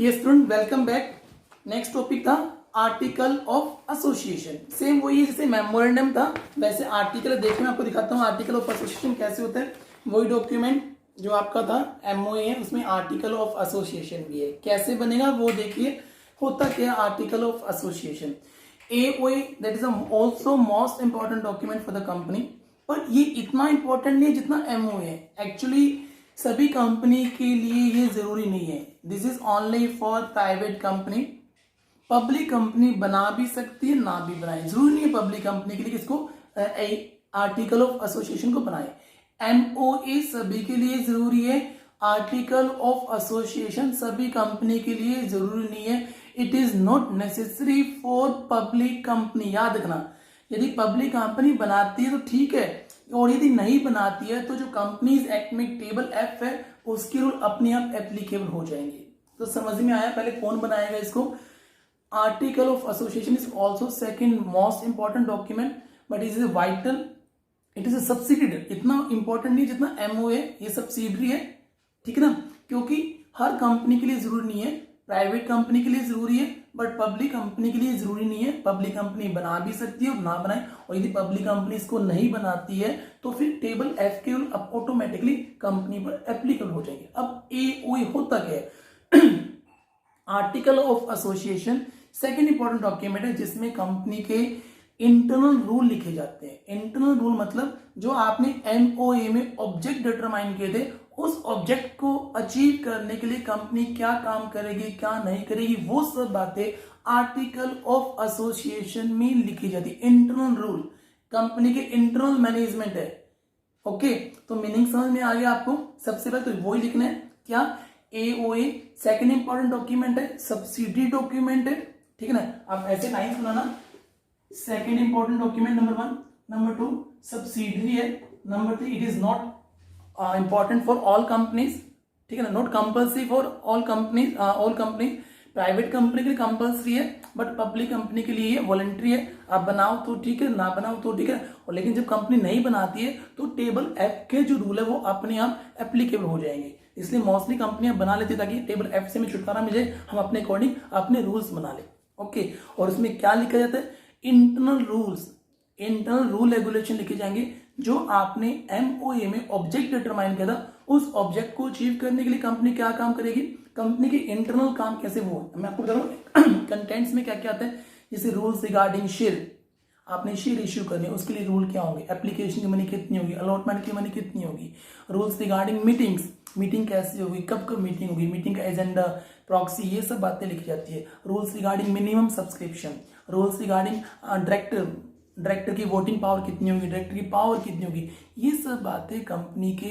ये student welcome back. Next topic था article of association. Same वही है जैसे मेमोरेंडम था वैसे आर्टिकल। देखिए मैं आपको दिखाता हूँ आर्टिकल ऑफ एसोसिएशन कैसे होता है। वही डॉक्यूमेंट जो आपका था एमओए है उसमें आर्टिकल ऑफ एसोसिएशन भी है। कैसे बनेगा वो देखिए। होता क्या है article of association. AOA that is also most important document for the company, पर ये इतना इंपॉर्टेंट नहीं है जितना एमओए है। एक्चुअली सभी कंपनी के लिए ये जरूरी नहीं है। This is only for private company. Public company बना भी सकती है ना भी बनाए, जरूरी नहीं है पब्लिक कंपनी के लिए किसको आर्टिकल ऑफ एसोसिएशन को बनाए। एमओए सभी के लिए जरूरी है, आर्टिकल ऑफ एसोसिएशन सभी कंपनी के लिए जरूरी नहीं है। It is not necessary for public company. याद रखना, यदि पब्लिक कंपनी बनाती है तो ठीक है, और यदि नहीं बनाती है तो जो कंपनीज एक्ट में टेबल एफ है उसके रूल अपने आप एप्लीकेबल हो जाएंगे। तो समझ में आया पहले कौन बनाएगा इसको। Article of association is also second most important document, but is a vital, it is a subsidiary. इतना इंपॉर्टेंट नहीं जितना एमओए, ये सब्सिडरी है, ठीक है ना। क्योंकि हर कंपनी के लिए जरूरी नहीं है, प्राइवेट कंपनी के लिए जरूरी है बट पब्लिक कंपनी के लिए जरूरी नहीं है। पब्लिक कंपनी बना भी सकती है और ना बनाए, और यदि पब्लिक कंपनी इसको नहीं बनाती है तो फिर टेबल एफ के रूल ऑटोमेटिकली कंपनी पर एप्लीकेबल हो जाएंगे। अब एओए होता क्या है article of association second important document है जिसमें कंपनी के इंटरनल रूल लिखे जाते हैं। इंटरनल रूल मतलब जो आपने एमओए में ऑब्जेक्ट डिटरमाइन किए थे, उस ऑब्जेक्ट को अचीव करने के लिए कंपनी क्या काम करेगी क्या नहीं करेगी, वो सब बातें आर्टिकल ऑफ एसोसिएशन में लिखी जाती है। इंटरनल रूल कंपनी के इंटरनल मैनेजमेंट है। ओके, तो मीनिंग समझ में आ गया आपको। सबसे पहले तो वही लिखना है क्या, एओए सेकेंड इंपॉर्टेंट डॉक्यूमेंट है, सब्सिडरी डॉक्यूमेंट है, ठीक है ना। आप ऐसे लाइन बनाना, second important document number 1, number 2 subsidiary है, number 3 it is not important for all companies, ठीक है ना, not compulsory for all companies. All companies private company के लिए कंपल्सरी है बट पब्लिक कंपनी के लिए वॉलंटरी है। आप बनाओ तो ठीक है, ना बनाओ तो ठीक है। और लेकिन जब कंपनी नहीं बनाती है तो टेबल एफ के जो रूल है वो अपने आप एप्लीकेबल हो जाएंगे। इसलिए मोस्टली कंपनियां बना लेती है ताकि टेबल एफ से में छुटकारा मिले, हम अपने अकॉर्डिंग अपने रूल्स बना ले। ओके, और इसमें क्या लिखा जाता है, internal rules, internal rule regulation लिखे जाएंगे। जो आपने एमओए में ऑब्जेक्ट डिटरमाइन किया था उस ऑब्जेक्ट को अचीव करने के लिए कंपनी क्या काम करेगी, कंपनी के इंटरनल काम कैसे वो मैं आपको बता रहा हूँ। कंटेंट्स में क्या क्या आता है, जैसे रूल्स रिगार्डिंग शेयर, आपने शेयर इश्यू करने उसके लिए रूल क्या होंगे, एप्लीकेशन की मनी कितनी होगी, अलॉटमेंट की मनी कितनी होगी, रूल्स रिगार्डिंग मीटिंग्स, मीटिंग कैसे होगी, कब कब मीटिंग होगी, मीटिंग का एजेंडा, प्रॉक्सी, ये सब बातें लिखी जाती है। Rules regarding minimum subscription, rules regarding director की वोटिंग पावर कितनी होगी, डायरेक्टर की पावर कितनी होगी, ये सब बातें कंपनी के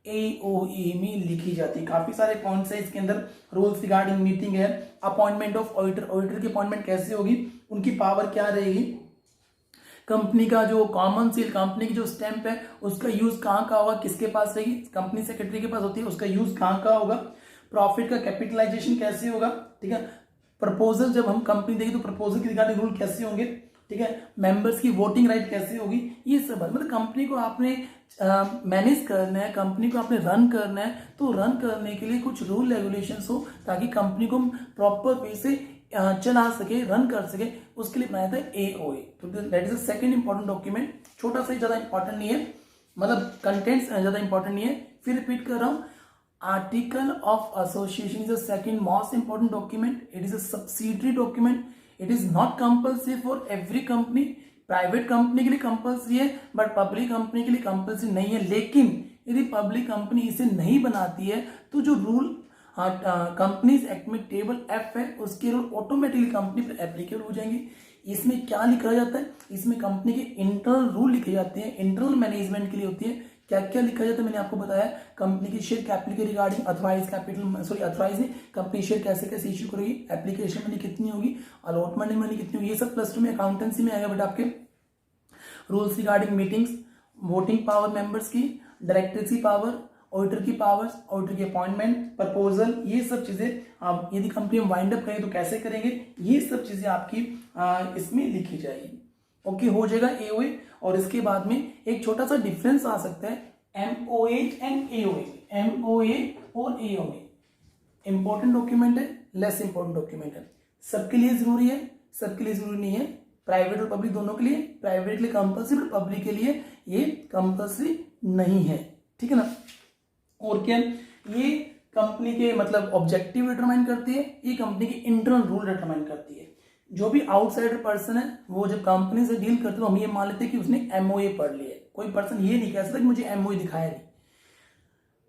एओए में लिखी जाती है। काफी सारे पॉइंट्स है इसके अंदर। रूल्स रिगार्डिंग मीटिंग है, अपॉइंटमेंट ऑफ ऑडिटर, ऑडिटर की अपॉइंटमेंट कैसे होगी, उनकी पावर क्या रहेगी, कंपनी का जो कॉमन सील, कंपनी की जो स्टैंप है उसका यूज कहाँ का होगा, किसके पास रहेगी, कंपनी सेक्रेटरी के पास होती है, उसका यूज कहाँ का होगा, प्रॉफिट का कैपिटलाइजेशन कैसे होगा, ठीक है। प्रपोजल जब हम कंपनी देगी तो प्रपोजल के रिगार्डिंग रूल कैसे होंगे, ठीक है। मेंबर्स की वोटिंग राइट कैसे होगी, ये सब मतलब कंपनी को आपने मैनेज करना है, कंपनी को आपने रन करना है, तो रन करने के लिए कुछ रूल रेगुलेशंस हो ताकि कंपनी को प्रॉपर वे से चला सके, रन कर सके, उसके लिए बनाया था एओए। तो that is the second important document. छोटा सा, ज्यादा इंपॉर्टेंट नहीं है, मतलब कंटेंट्स ज्यादा इंपॉर्टेंट नहीं है। फिर रिपीट कर रहा हूं, article of association is the second most important document. It is a subsidiary document, it is not compulsory for every company. Private company के लिए कंपल्सरी है बट पब्लिक कंपनी के लिए कंपल्सरी नहीं है। लेकिन यदि पब्लिक कंपनी इसे नहीं बनाती है तो जो रूल कंपनीज एक्ट में टेबल एफ है उसके रूल ऑटोमेटिकली कंपनी पर एप्लीकेबल हो जाएंगे। इसमें क्या लिखा जाता है, इसमें कंपनी के इंटरनल रूल लिखे जाते हैं, इंटरनल मैनेजमेंट के लिए होती है। क्या क्या लिखा जाता है मैंने आपको बताया, कंपनी की शेयर कैपिटल के regarding, authorise capital, sorry authorise नहीं, कंपनी शेयर कैसे कैसे इश्यू करेगी, एप्लीकेशन मनी कितनी होगी, अलॉटमेंट मनी कितनी होगी, ये सब प्लस 2 में अकाउंटेंसी में आएगा बेटा आपके। Rules regarding meetings, voting power members की, डायरेक्टर की पावर, ऑडिटर की पावर्स, ऑडिटर की अपॉइंटमेंट, प्रपोजल, ये सब चीजें आप यदि कंपनी में वाइंड अप करेंगे तो कैसे करेंगे, ये सब चीजें आपकी इसमें लिखी जाएगी। ओके, हो जाएगा एओए। और इसके बाद में एक छोटा सा डिफरेंस आ सकता है एमओए एंड एओए, एमओए और एओए। इंपॉर्टेंट डॉक्यूमेंट है, लेस इंपॉर्टेंट डॉक्यूमेंट है। सबके लिए जरूरी है, सबके लिए जरूरी नहीं है, प्राइवेट और पब्लिक दोनों के लिए, प्राइवेट के लिए कंपल्सरी और पब्लिक के लिए ये कंपल्सरी नहीं है, ठीक है ना। और क्या, ये कंपनी के मतलब ऑब्जेक्टिव डिटरमाइन करती है, ये कंपनी के इंटरनल रूल डिटरमाइन करती है। जो भी आउटसाइडर पर्सन है वो जब कंपनी से डील करते तो हम ये मान लेते हैं कि उसने एमओए पढ़ लिया है। कोई पर्सन ये नहीं कह सकता कि मुझे एमओए दिखाया नहीं,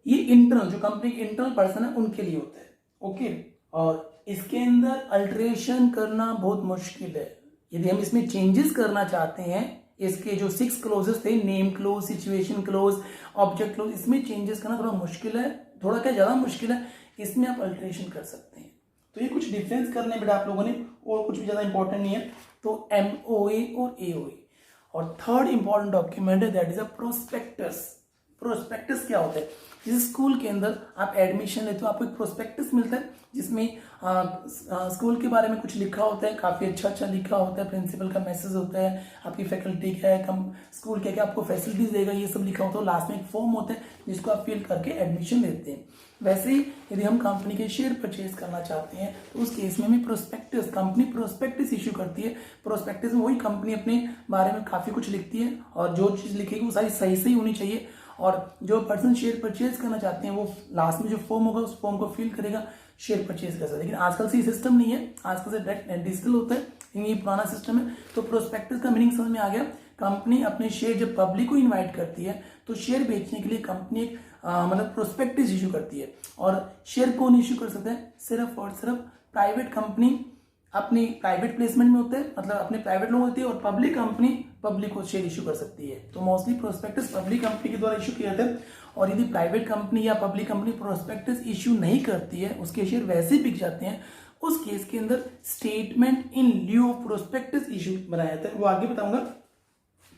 ये इंटरनल जो कंपनी के इंटरनल पर्सन है उनके लिए होता है, ओके। और इसके अंदर अल्टरेशन करना बहुत मुश्किल है। यदि हम इसमें चेंजेस करना चाहते हैं, इसके जो 6 क्लोजेस थे, name close, situation close, object close, इसमें चेंजेस करना थोड़ा मुश्किल है, थोड़ा क्या ज्यादा मुश्किल है, इसमें आप अल्टरेशन कर सकते हैं। तो ये कुछ डिफरेंस करने बेटा आप लोगों ने, और कुछ भी ज्यादा इंपॉर्टेंट नहीं है। तो एमओए और एओए। और थर्ड इंपॉर्टेंट डॉक्यूमेंट है that is a prospectus. Prospectus क्या होता है, जैसे स्कूल के अंदर आप एडमिशन लेते हो, आपको एक प्रोस्पेक्टस मिलता है जिसमें स्कूल के बारे में कुछ लिखा होता है, काफी अच्छा लिखा होता है, प्रिंसिपल का मैसेज होता है, आपकी फैकल्टी क्या है, स्कूल क्या क्या आपको फैसिलिटीज देगा, ये सब लिखा होता है। लास्ट में एक फॉर्म होता है जिसको आप फिल करके एडमिशन लेते हैं। वैसे ही यदि हम कंपनी के शेयर परचेज करना चाहते हैं तो उस केस में हमें प्रोस्पेक्टस, कंपनी प्रोस्पेक्टस इश्यू करती है। प्रोस्पेक्टस में वही कंपनी अपने बारे में काफी कुछ लिखती है और जो चीज लिखेगी वो सारी सही सही होनी चाहिए। और जो पर्सन शेयर परचेज करना चाहते हैं वो लास्ट में जो फॉर्म होगा उस फॉर्म को फिल करेगा, शेयर परचेज कर सकते हैं। लेकिन आजकल से ये सिस्टम नहीं है, आजकल से डायरेक्ट डिजिटल होता है, ये पुराना सिस्टम है। तो प्रोस्पेक्टस का मीनिंग समझ में आ गया। कंपनी अपने शेयर जब पब्लिक को इन्वाइट करती है तो शेयर बेचने के लिए कंपनी एक मतलब प्रोस्पेक्टस इशू करती है। और शेयर कौन इशू कर सकता है, सिर्फ और सिर्फ प्राइवेट कंपनी अपनी प्राइवेट प्लेसमेंट में होते हैं, मतलब अपने प्राइवेट लोग होती है, और पब्लिक कंपनी पब्लिक को शेयर इशू कर सकती है। तो मोस्टली प्रोस्पेक्टस पब्लिक कंपनी के द्वारा इशू किया जाता है। और यदि प्राइवेट कंपनी या पब्लिक कंपनी प्रोस्पेक्टस इशू नहीं करती है, उसके शेयर वैसे ही बिक जाते हैं, उस केस के अंदर statement in lieu of prospectus issue बनाया जाता है, वो आगे बताऊंगा।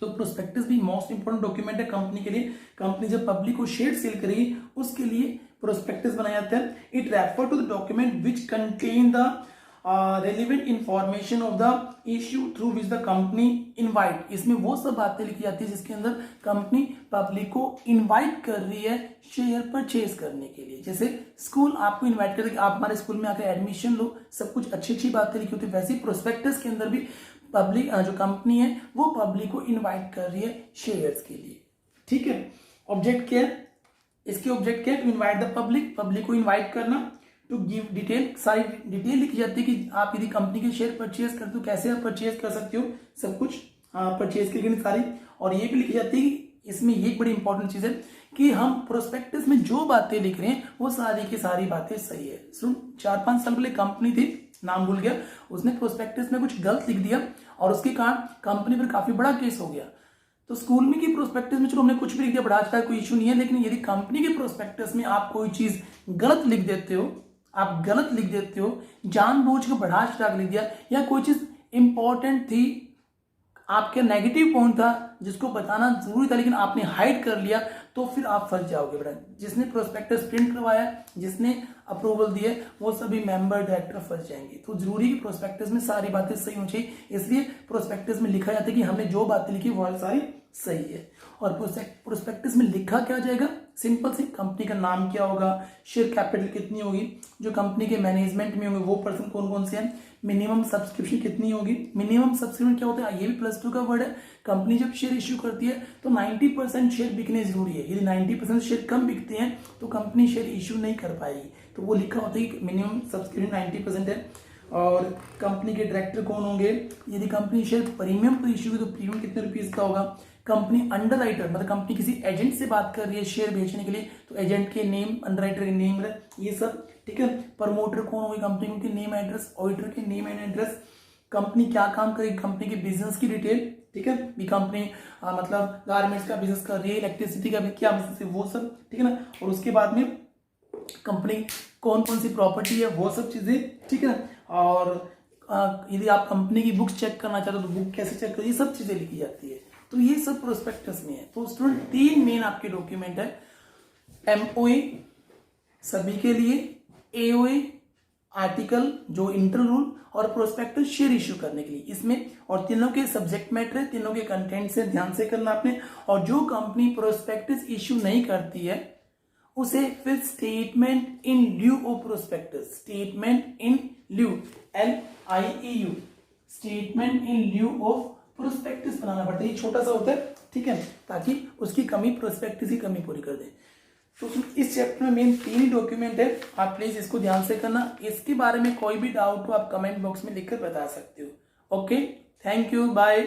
तो प्रोस्पेक्टस भी मोस्ट इंपोर्टेंट डॉक्यूमेंट है कंपनी के लिए। कंपनी जब पब्लिक को शेयर सेल करेगी उसके लिए प्रोस्पेक्टस बनाया जाता है। It refer to the document which contain the relevant information of the issue through which the company invite. इसमें वो सब बातें लिखी जाती है जिसके अंदर कंपनी पब्लिक को इनवाइट कर रही है शेयर परचेज करने के लिए। जैसे स्कूल आपको इनवाइट कर रही है कि आप हमारे स्कूल में आकर एडमिशन लो, सब कुछ अच्छी अच्छी बातें लिखी होती है। वैसे ही प्रोस्पेक्टस के अंदर भी पब्लिक जो कंपनी है वो पब्लिक को इनवाइट कर रही है शेयर्स के लिए, ठीक है। ऑब्जेक्ट क्या है, इसके ऑब्जेक्ट क्या है, to invite the public, public को इनवाइट करना, टू गिव डिटेल, सारी डिटेल लिखी जाती है कि आप यदि कंपनी के शेयर परचेज करते हो कैसे आप परचेज कर सकते हो, सब कुछ परचेज के लिए सारी। और ये भी लिखी जाती है कि इसमें ये एक बड़ी इंपॉर्टेंट चीज है कि हम प्रोस्पेक्टस में जो बातें लिख रहे हैं वो सारी की सारी बातें सही है। सुन, 4-5 साल पहले कंपनी थी, नाम भूल गया, उसने प्रोस्पेक्टस में कुछ गलत लिख दिया और उसके कारण कंपनी पर काफी बड़ा केस हो गया। तो स्कूल में की प्रोस्पेक्टस में चलो हमने कुछ भी लिख दिया, बड़ा अच्छा कोई इशू नहीं है। लेकिन यदि कंपनी के प्रोस्पेक्टस में आप कोई चीज गलत लिख देते हो, आप गलत लिख देते हो, जानबूझ के बढ़ा चढ़ा लिख दिया, या कोई चीज इंपॉर्टेंट थी, आपके नेगेटिव पॉइंट था जिसको बताना जरूरी था लेकिन आपने हाइड कर लिया, तो फिर आप फंस जाओगे बेटा। जिसने प्रोस्पेक्टस प्रिंट करवाया, जिसने अप्रूवल दिए, वो सभी मेंबर डायरेक्टर फंस जाएंगे। तो जरूरी है कि प्रोस्पेक्टस में सारी बातें सही होनी चाहिए, इसलिए प्रोस्पेक्टस में लिखा जाता है कि हमने जो बातें लिखी वो सारी सही है। और प्रोस्पेक्टस में लिखा क्या जाएगा, सिंपल सी, कंपनी का नाम क्या होगा, शेयर कैपिटल कितनी होगी, जो कंपनी के मैनेजमेंट में होंगे वो पर्सन कौन कौन से हैं, मिनिमम सब्सक्रिप्शन कितनी होगी। मिनिमम सब्सक्रिप्शन क्या होता है, ये भी +2 का वर्ड है। कंपनी जब शेयर इश्यू करती है तो 90% शेयर बिकने जरूरी है। यदि 90% शेयर कम बिकते हैं तो कंपनी शेयर इश्यू नहीं कर पाएगी। तो वो लिखा होता है कि मिनिमम सब्सक्रिप्शन 90% है। और कंपनी के डायरेक्टर कौन होंगे, यदि कंपनी शेयर प्रीमियम पर इश्यू है तो प्रीमियम कितने रुपीज का होगा। कंपनी अंडरराइटर, मतलब कंपनी किसी एजेंट से बात कर रही है शेयर बेचने के लिए, तो एजेंट के नेम, अंडरराइटर के नेम, ये सब, ठीक है। प्रमोटर कौन होगी कंपनी, उनके नेम एड्रेस, ऑडिटर के नेम एंड एड्रेस, कंपनी क्या काम करेगी, कंपनी के बिजनेस की डिटेल, ठीक है। भी कंपनी मतलब गारमेंट्स का बिजनेस कर रही है, इलेक्ट्रिसिटी का भी क्या बिजनेस है, वो सब, ठीक है ना। और उसके बाद में कंपनी कौन कौन सी प्रॉपर्टी है, वो सब चीजें, ठीक है। और यदि आप कंपनी की बुक्स चेक करना चाहते हो तो बुक कैसे चेक करो, ये सब चीजें लिखी जाती है। तो ये सब प्रोस्पेक्टस में है। तो स्टूडेंट 3 मेन आपके डॉक्यूमेंट है, एमओए सभी के लिए, एओए आर्टिकल जो इंटरनल रूल, और प्रोस्पेक्टस शेयर इश्यू करने के लिए इसमें। और तीनों के सब्जेक्ट मैटर है, तीनों के कंटेंट से ध्यान से करना आपने। और जो कंपनी प्रोस्पेक्टस इश्यू नहीं करती है उसे फिर statement in lieu of prospectus, statement in lieu, LIEU, statement in lieu of prospectus बनाना पड़ता है। ये छोटा सा होता है, ठीक है, ताकि उसकी कमी प्रोस्पेक्टस की कमी पूरी कर दे। तो इस चैप्टर में मेन 3 ही डॉक्यूमेंट है, आप प्लीज इसको ध्यान से करना। इसके बारे में कोई भी डाउट हो आप कमेंट बॉक्स में लिखकर बता सकते हो। Okay, thank you, bye.